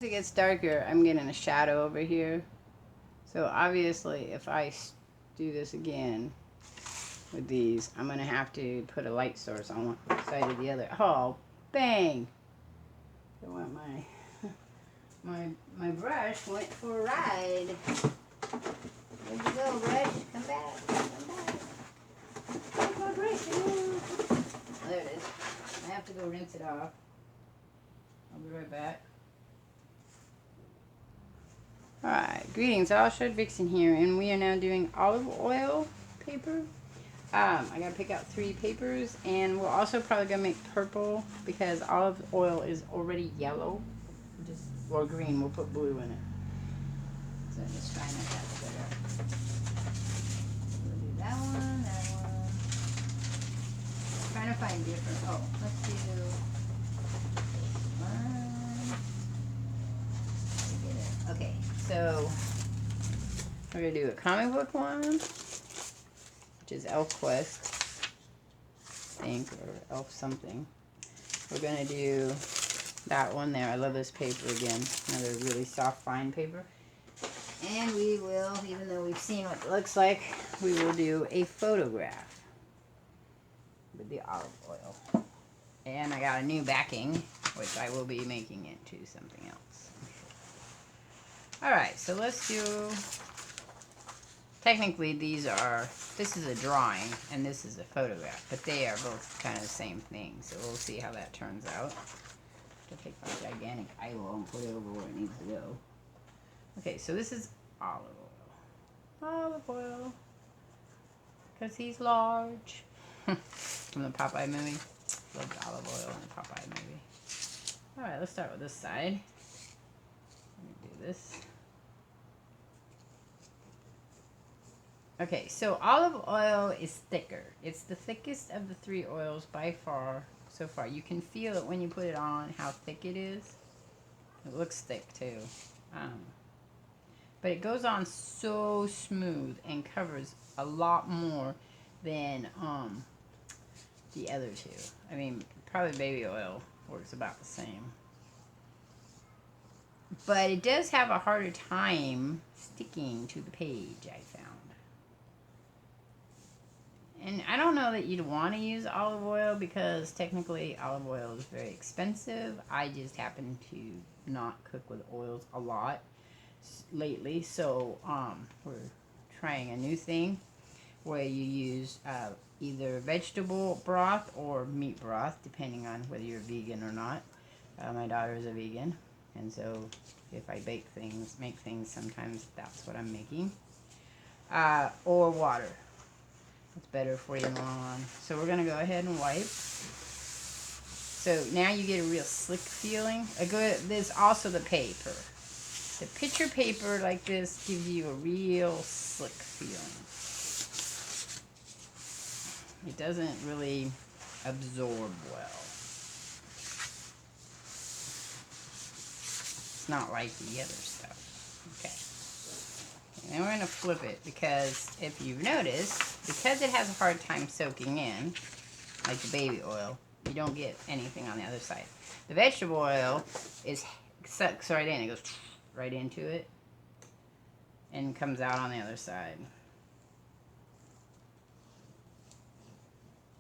As it gets darker, I'm getting a shadow over here. So obviously, if I do this again with these, I'm going to have to put a light source on one side or the other. Oh, bang! I want my brush went for a ride. Where'd you go, brush? Come back. Come back. Where's my brush? Oh, there it is. I have to go rinse it off. I'll be right back. Alright, greetings, all. Shard Vixen here, and we are now doing olive oil paper. I gotta pick out 3 papers, and we're also probably gonna make purple because olive oil is already yellow. Or green, we'll put blue in it. So I'm just trying to make that better. We'll do that one. Trying to find different. Oh, let's do one. Okay, so we're gonna do a comic book one, which is ElfQuest, I think, or Elf something. We're gonna do that one there. I love this paper again. Another really soft, fine paper. And we will, even though we've seen what it looks like, we will do a photograph with the olive oil. And I got a new backing, which I will be making into something else. Alright, so let's do... Technically, this is a drawing, and this is a photograph, but they are both kind of the same thing, so we'll see how that turns out. To take my gigantic eyeball and put it over where it needs to go. Okay, so this is olive oil. Olive oil. Because he's large. From the Popeye movie. Loved olive oil in the Popeye movie. Alright, let's start with this side. Let me do this. Okay, so olive oil is thicker. It's the thickest of the 3 oils by far. So far, you can feel it when you put it on, how thick it is. It looks thick too, but it goes on so smooth and covers a lot more than the other 2. I mean, probably baby oil works about the same, but it does have a harder time sticking to the page, I found. And I don't know that you'd want to use olive oil because technically olive oil is very expensive. I just happen to not cook with oils a lot lately. So we're trying a new thing where you use either vegetable broth or meat broth, depending on whether you're vegan or not. My daughter is a vegan. And so if I make things, sometimes that's what I'm making. Or water. It's better for you in the long run. So we're going to go ahead and wipe. So now you get a real slick feeling. There's also the paper. The picture paper like this gives you a real slick feeling. It doesn't really absorb well. It's not like the other stuff. Okay. And we're going to flip it because if you've noticed, because it has a hard time soaking in, like the baby oil, you don't get anything on the other side. The vegetable oil sucks right in. It goes right into it and comes out on the other side.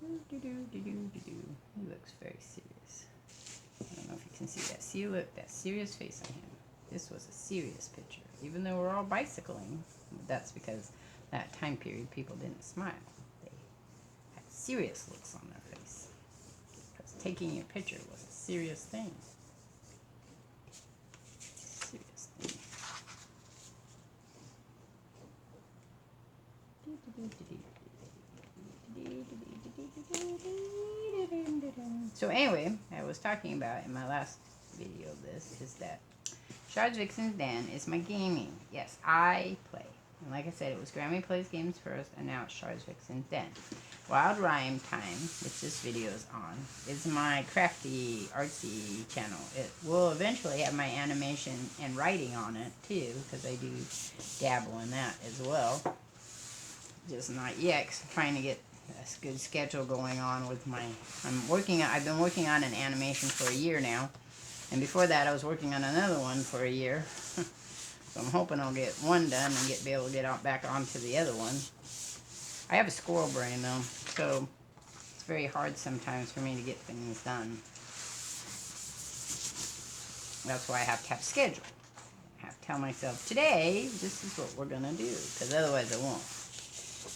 He looks very serious. I don't know if you can see that. See, look, that serious face on him. This was a serious picture. Even though we're all bicycling, that's because that time period people didn't smile. They had serious looks on their face. Because taking your picture was a serious thing. Serious thing. So anyway, I was talking about in my last video of this is that Shards Vixen's Den is my gaming. Yes, I play. And like I said, it was Grammy Plays Games first, and now it's Shards Vixen's Den. Wyld Rhyme Tyme, which this video is on, is my Crafty, Artsy channel. It will eventually have my animation and writing on it, too, because I do dabble in that as well. Just not yet, because I'm trying to get a good schedule going on with my... I've been working on an animation for a year now. And before that, I was working on another one for a year. So I'm hoping I'll get one done and be able to get back onto the other one. I have a squirrel brain though, so it's very hard sometimes for me to get things done. That's why I have to have a schedule. I have to tell myself, today, this is what we're going to do, because otherwise I won't.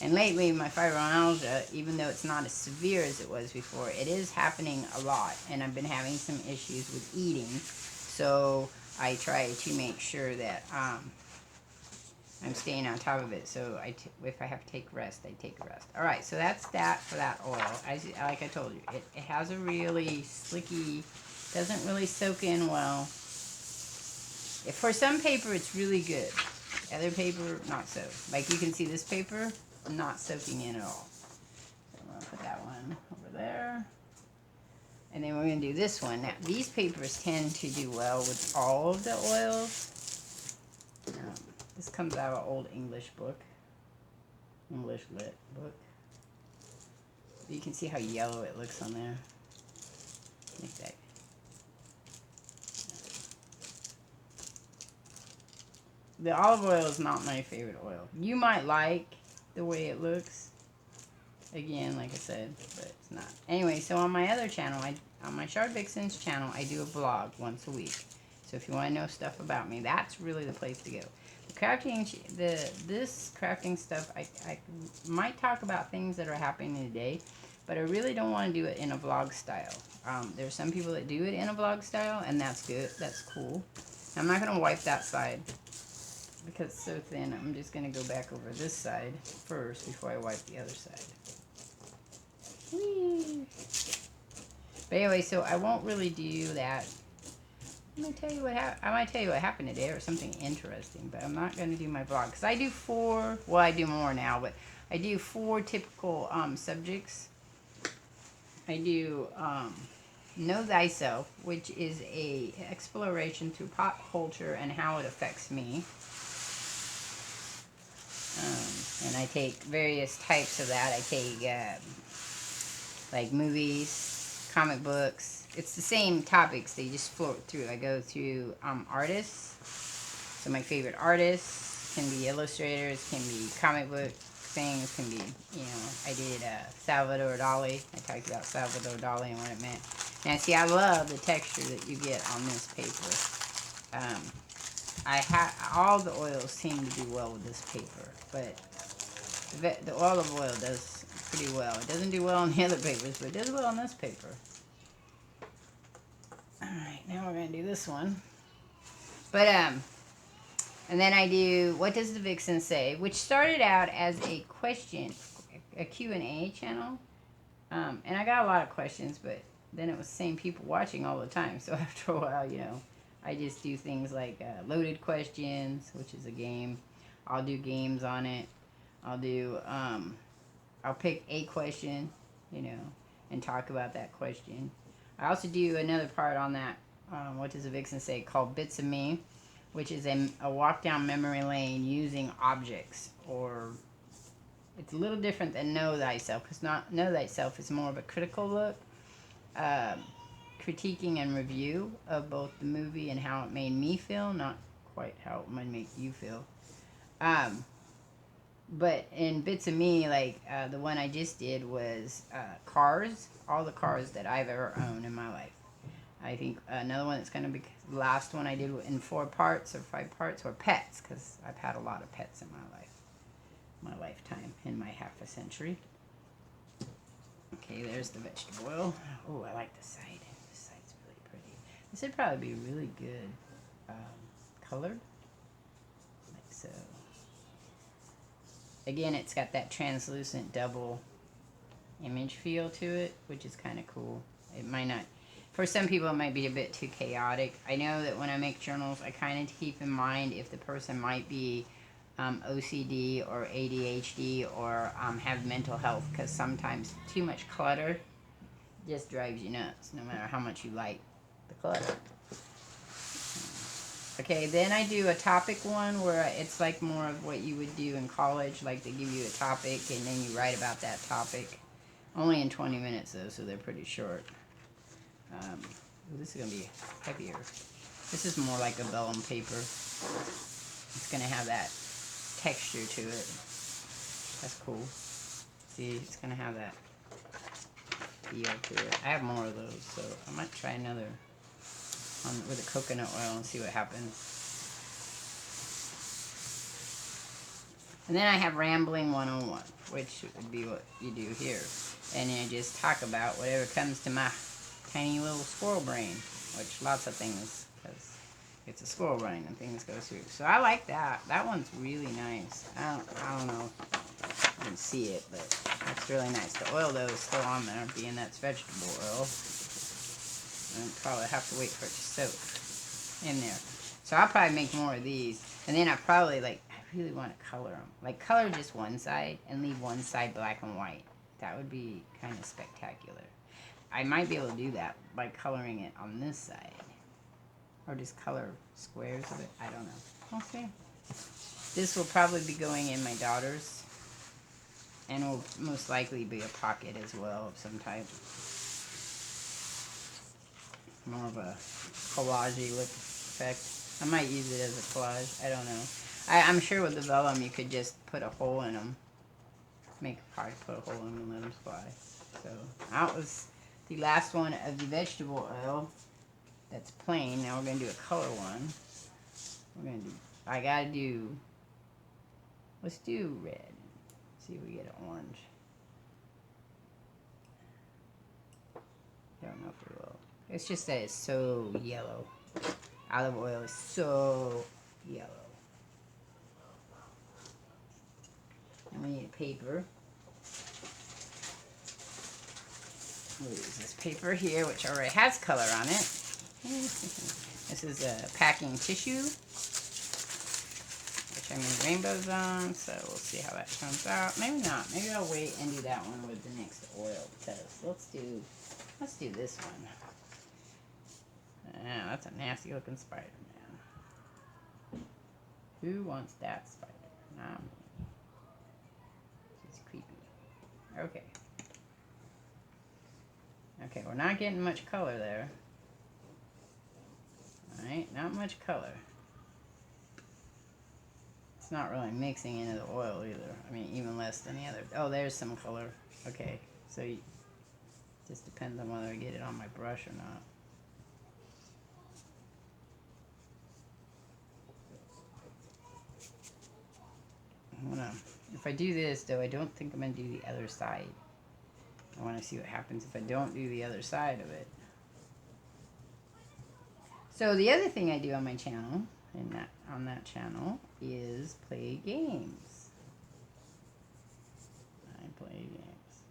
And lately, my fibromyalgia, even though it's not as severe as it was before, it is happening a lot, and I've been having some issues with eating, so I try to make sure that I'm staying on top of it. So if I have to take rest, I take a rest. All right, so that's that for that oil. Like I told you, it has a really slicky, doesn't really soak in well. For some paper, it's really good. Other paper, not so. Like you can see this paper, not soaking in at all. So I'm going to put that one over there. And then we're going to do this one. Now, these papers tend to do well with all of the oils. This comes out of an old English book. English lit book. You can see how yellow it looks on there. Like that. The olive oil is not my favorite oil. You might like the way it looks. Again, like I said, but it's not. Anyway, so on my other channel, on my Shard Vixen's channel, I do a vlog once a week. So if you want to know stuff about me, that's really the place to go. This crafting stuff, I might talk about things that are happening today, but I really don't want to do it in a vlog style. There's some people that do it in a vlog style, and that's good. That's cool. I'm not going to wipe that side because it's so thin. I'm just going to go back over this side first before I wipe the other side. Whee! But anyway, so I won't really do that. I might tell you what happened today or something interesting, but I'm not going to do my vlog because I do I do more now, but I do 4 typical subjects. I do Know Thyself, which is a exploration through pop culture and how it affects me. And I take various types of that. I take like movies, comic books. It's the same topics. They just float through. I go through artists. So my favorite artists can be illustrators, can be comic book things, can be, I did Salvador Dali. I talked about Salvador Dali and what it meant. Now, see, I love the texture that you get on this paper. All the oils seem to do well with this paper, but the olive oil does pretty well. It doesn't do well on the other papers, but it does well on this paper. Alright, now we're going to do this one. But, and then I do, What Does the Vixen Say? Which started out as a Q&A channel. And I got a lot of questions, but then it was the same people watching all the time. So after a while, I just do things like loaded questions, which is a game. I'll do games on it. I'll pick a question, and talk about that question. I also do another part on that, What Does the Vixen Say, called Bits of Me, which is a walk down memory lane using objects. Or it's a little different than Know Thyself, because Know Thyself is more of a critical look, critiquing and review of both the movie and how it made me feel, not quite how it might make you feel. But in Bits of Me, like the one I just did was cars, all the cars that I've ever owned in my life. I think another one that's going to be the last one I did in 4 parts or 5 parts were pets, because I've had a lot of pets in my lifetime, in my half a century. Okay, there's the vegetable oil. Oh, I like the side. This side's really pretty. This would probably be really good colored, like so. Again, it's got that translucent double image feel to it, which is kind of cool. It might not, for some people, it might be a bit too chaotic. I know that when I make journals, I kind of keep in mind if the person might be OCD or ADHD or have mental health, because sometimes too much clutter just drives you nuts, no matter how much you like the clutter. Okay, then I do a topic one where it's like more of what you would do in college, like they give you a topic and then you write about that topic. Only in 20 minutes though, so they're pretty short. Ooh, this is going to be heavier. This is more like a vellum paper. It's going to have that texture to it. That's cool. See, it's going to have that feel to it. I have more of those, so I might try another with a coconut oil and see what happens. And then I have Rambling 101, which would be what you do here. And I just talk about whatever comes to my tiny little squirrel brain, which lots of things, because it's a squirrel brain and things go through. So I like that. That one's really nice. I don't know if you can see it, but it's really nice. The oil, though, is still on there, being that's vegetable oil. And probably have to wait for it to soak in there. So I'll probably make more of these. And then I probably, like, I really want to color them. Like, color just one side and leave one side black and white. That would be kind of spectacular. I might be able to do that by coloring it on this side. Or just color squares of it. I don't know. Okay. This will probably be going in my daughter's. And will most likely be a pocket as well of some type. More of a collage-y look effect. I might use it as a collage. I don't know. I'm sure with the vellum you could just put a hole in them. Probably put a hole in them and let them fly. So that was the last one of the vegetable oil. That's plain. Now we're going to do a color one. I got to do, let's do red. See if we get an orange. Don't know if we will. It's just that it's so yellow. Olive oil is so yellow. And we need a paper. We'll use this paper here, which already has color on it. This is a packing tissue, which I made rainbows on, so we'll see how that turns out. Maybe not. Maybe I'll wait and do that one with the next oil, because let's do this one. Yeah, that's a nasty looking spider, man. Who wants that spider? Not me. She's creepy. Okay. Okay, we're not getting much color there. Alright, not much color. It's not really mixing into the oil either. I mean, even less than the other. Oh, there's some color. Okay, so just depends on whether I get it on my brush or not. If I do this, though, I don't think I'm going to do the other side. I want to see what happens if I don't do the other side of it. So the other thing I do on my channel, on that channel, is play games. I play games.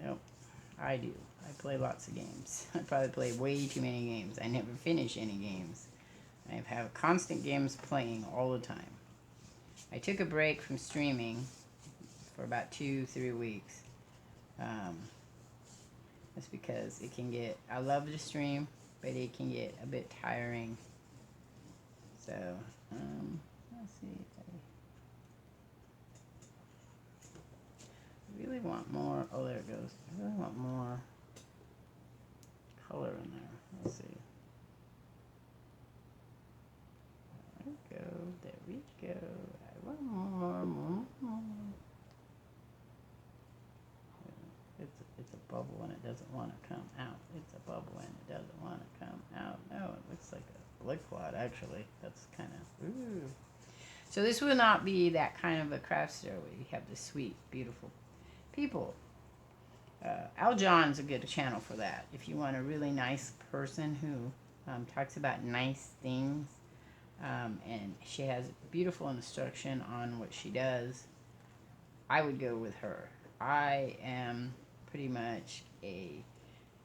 Yep, I do. I play lots of games. I probably play way too many games. I never finish any games. I have constant games playing all the time. I took a break from streaming for about 2-3 weeks. That's because it can get, I love to stream, but it can get a bit tiring. So, let's see. I really want more, oh there it goes. I really want more color in there. Let's see. There we go. I want more. It's a bubble and it doesn't want to come out. It's a bubble and it doesn't want to come out. No, it looks like a blood clot actually. That's kind of, ooh. So this will not be that kind of a craft store where you have the sweet, beautiful people. Al John's a good channel for that. If you want a really nice person who talks about nice things, and she has beautiful instruction on what she does, I would go with her. I am pretty much a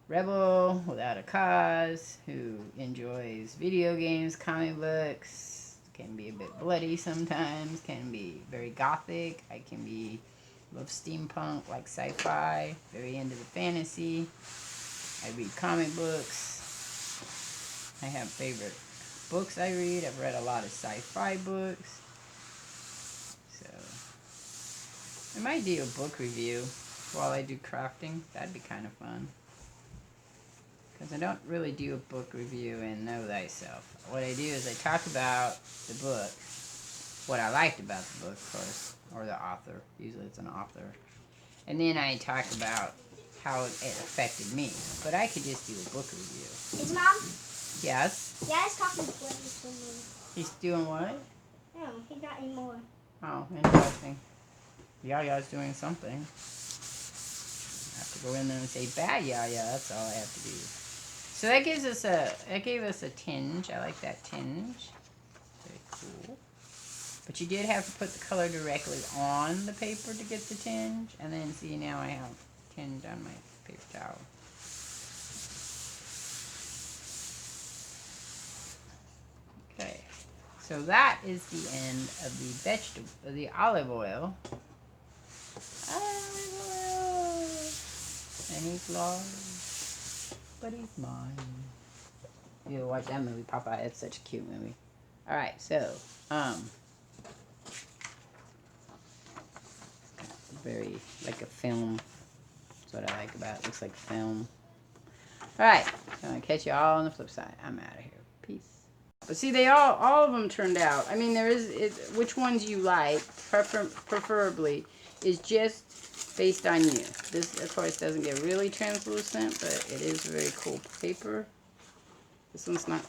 rebel without a cause who enjoys video games, comic books, can be a bit bloody sometimes, can be very gothic, I can be, love steampunk, like sci-fi, very into the fantasy, I read comic books, I have favorite books I read, I've read a lot of sci-fi books, so I might do a book review while I do crafting. That'd be kind of fun. because I don't really do a book review in Know Thyself. What I do is I talk about the book, what I liked about the book, of course, or the author. Usually it's an author. And then I talk about how it affected me. But I could just do a book review. Is Mom? Yes? Dad's talking to someone. He's doing what? No, he's not anymore. Oh, interesting. Yaya's doing something. I have to go in there and say, bad Yaya. That's all I have to do. So that gives us that gave us a tinge. I like that tinge. Very cool. But you did have to put the color directly on the paper to get the tinge. And then see, now I have tinge on my paper towel. Okay. So that is the end of the olive oil. Olive oil. And he's lost, but he's mine. You watch that movie, Popeye. It's such a cute movie. All right, so very like a film. That's what I like about it. Looks like film. All right, so I'm gonna catch you all on the flip side. I'm out of here. Peace. But see, they all of them turned out. I mean, which ones you like, preferably, is just based on you. This, of course, doesn't get really translucent, but it is very cool paper. This one's not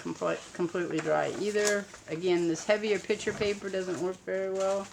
completely dry either. Again, this heavier picture paper doesn't work very well.